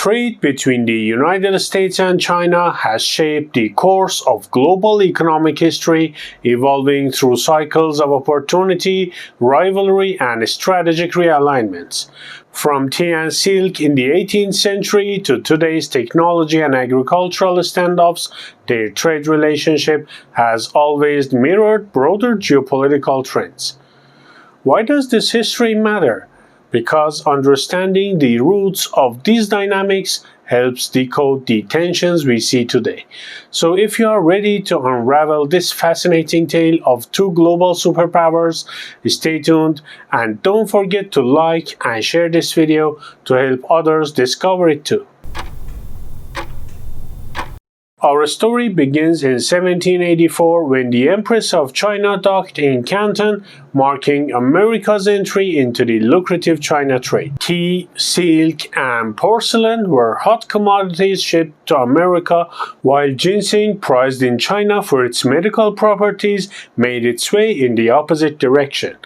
Trade between the United States and China has shaped the course of global economic history, evolving through cycles of opportunity, rivalry, and strategic realignments. From tea and silk in the 18th century to today's technology and agricultural standoffs, their trade relationship has always mirrored broader geopolitical trends. Why does this history matter? Because understanding the roots of these dynamics helps decode the tensions we see today. So if you are ready to unravel this fascinating tale of two global superpowers, stay tuned and don't forget to like and share this video to help others discover it too. Our story begins in 1784 when the Empress of China docked in Canton, marking America's entry into the lucrative China trade. Tea, silk, and porcelain were hot commodities shipped to America, while ginseng, prized in China for its medical properties, made its way in the opposite direction.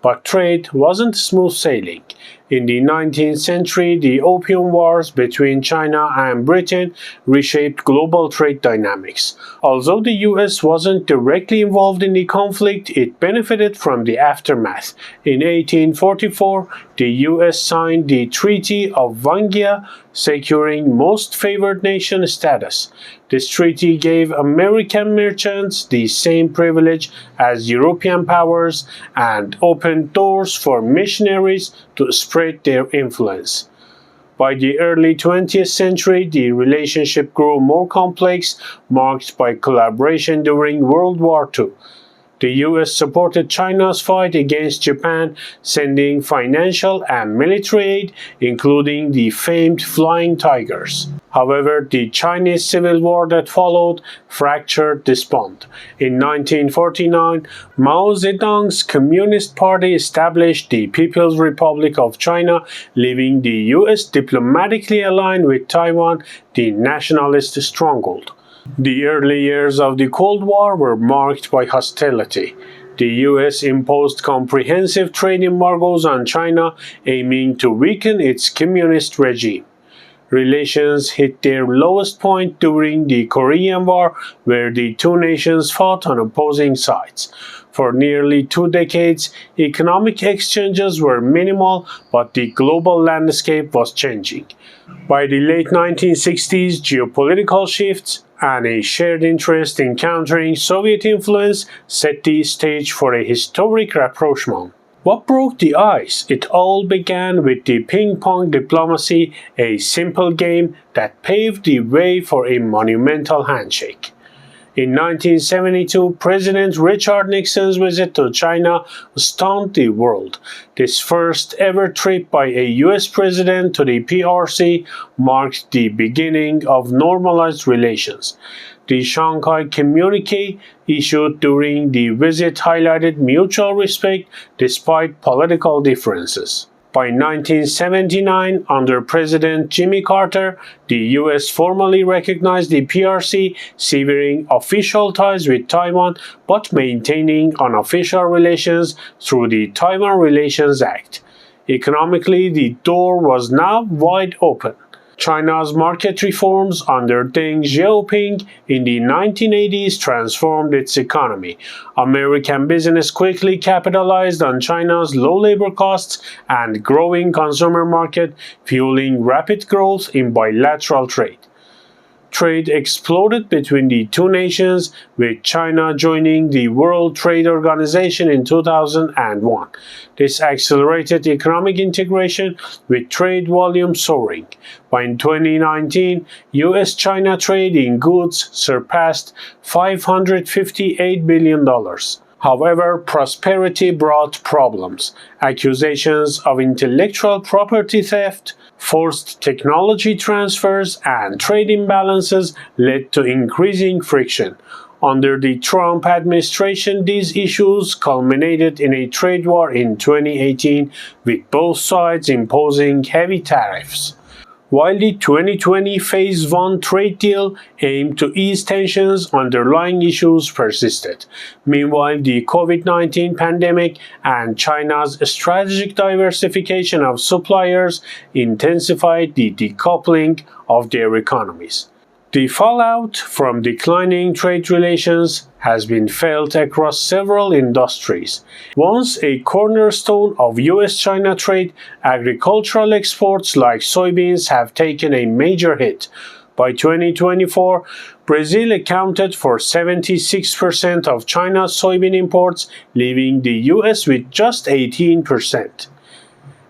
But trade wasn't smooth sailing. In the 19th century, the Opium Wars between China and Britain reshaped global trade dynamics. Although the US wasn't directly involved in the conflict, it benefited from the aftermath. In 1844, the US signed the Treaty of Wangia, securing most favored nation status. This treaty gave American merchants the same privilege as European powers and opened doors for missionaries to spread their influence. By the early 20th century, the relationship grew more complex, marked by collaboration during World War II. The US supported China's fight against Japan, sending financial and military aid, including the famed Flying Tigers. However, the Chinese Civil War that followed fractured this bond. In 1949, Mao Zedong's Communist Party established the People's Republic of China, leaving the US diplomatically aligned with Taiwan, the nationalist stronghold. The early years of the Cold War were marked by hostility. The US imposed comprehensive trade embargoes on China, aiming to weaken its communist regime. Relations hit their lowest point during the Korean War, where the two nations fought on opposing sides. For nearly 2 decades, economic exchanges were minimal, but the global landscape was changing. By the late 1960s, geopolitical shifts and a shared interest in countering Soviet influence set the stage for a historic rapprochement. What broke the ice? It all began with the ping-pong diplomacy, a simple game that paved the way for a monumental handshake. In 1972, President Richard Nixon's visit to China stunned the world. This first ever trip by a US president to the PRC marked the beginning of normalized relations. The Shanghai Communique issued during the visit highlighted mutual respect despite political differences. By 1979, under President Jimmy Carter, the US formally recognized the PRC, severing official ties with Taiwan but maintaining unofficial relations through the Taiwan Relations Act. Economically, the door was now wide open. China's market reforms under Deng Xiaoping in the 1980s transformed its economy. American business quickly capitalized on China's low labor costs and growing consumer market, fueling rapid growth in bilateral trade. Trade exploded between the two nations, with China joining the World Trade Organization in 2001. This accelerated economic integration, with trade volume soaring. By 2019, US-China trade in goods surpassed $558 billion. However, prosperity brought problems. Accusations of intellectual property theft, forced technology transfers, and trade imbalances led to increasing friction. Under the Trump administration, these issues culminated in a trade war in 2018, with both sides imposing heavy tariffs. While the 2020 Phase 1 trade deal aimed to ease tensions, underlying issues persisted. Meanwhile, the COVID-19 pandemic and China's strategic diversification of suppliers intensified the decoupling of their economies. The fallout from declining trade relations has been felt across several industries. Once a cornerstone of US-China trade, agricultural exports like soybeans have taken a major hit. By 2024, Brazil accounted for 76% of China's soybean imports, leaving the US with just 18%.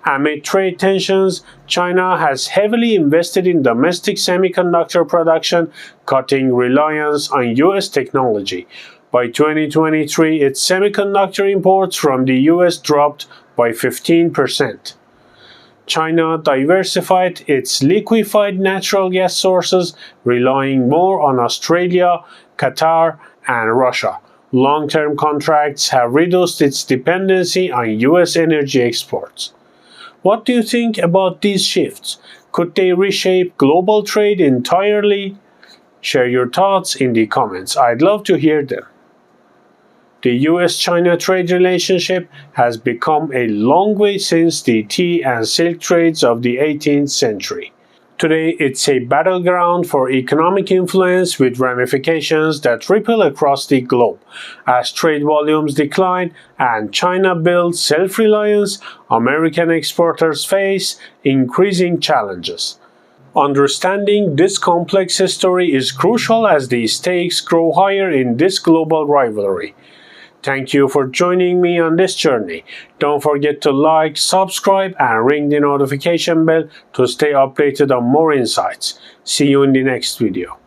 Amid trade tensions, China has heavily invested in domestic semiconductor production, cutting reliance on US technology. By 2023, its semiconductor imports from the US dropped by 15%. China diversified its liquefied natural gas sources, relying more on Australia, Qatar, and Russia. Long-term contracts have reduced its dependency on US energy exports. What do you think about these shifts? Could they reshape global trade entirely? Share your thoughts in the comments. I'd love to hear them. The US-China trade relationship has become a long way since the tea and silk trades of the 18th century. Today, it's a battleground for economic influence with ramifications that ripple across the globe. As trade volumes decline and China builds self-reliance, American exporters face increasing challenges. Understanding this complex history is crucial as the stakes grow higher in this global rivalry. Thank you for joining me on this journey. Don't forget to like, subscribe, and ring the notification bell to stay updated on more insights. See you in the next video.